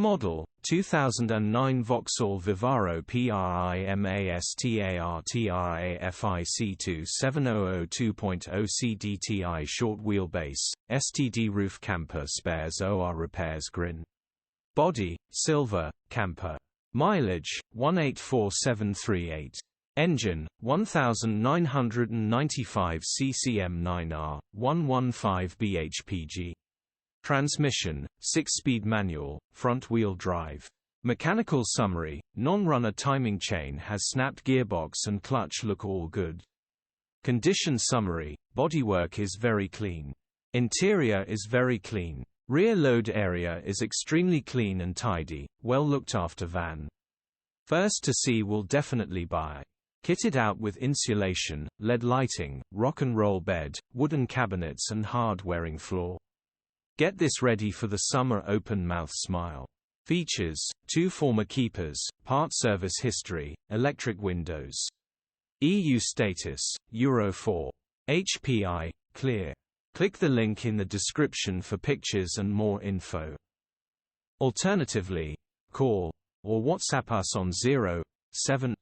Model 2009 Vauxhall Vivaro PRIMASTAR TRAFIC 27002.0 CDTI short wheelbase, STD roof camper spares OR repairs grin. Body, silver, camper. Mileage, 184738. Engine, 1995 CCM9R, 115 bhpg. Transmission, 6-speed manual, front-wheel drive. Mechanical summary, non-runner timing chain has snapped gearbox and clutch look all good. Condition summary, bodywork is very clean. Interior is very clean. Rear load area is extremely clean and tidy, well looked after van. First to see will definitely buy. Kitted out with insulation, LED lighting, rock and roll bed, wooden cabinets and hard-wearing floor. Get this ready for the summer open-mouth smile. Features: 2 former keepers, part service history, electric windows. EU status, Euro 4. HPI, clear. Click the link in the description for pictures and more info. Alternatively, call or WhatsApp us on 0740111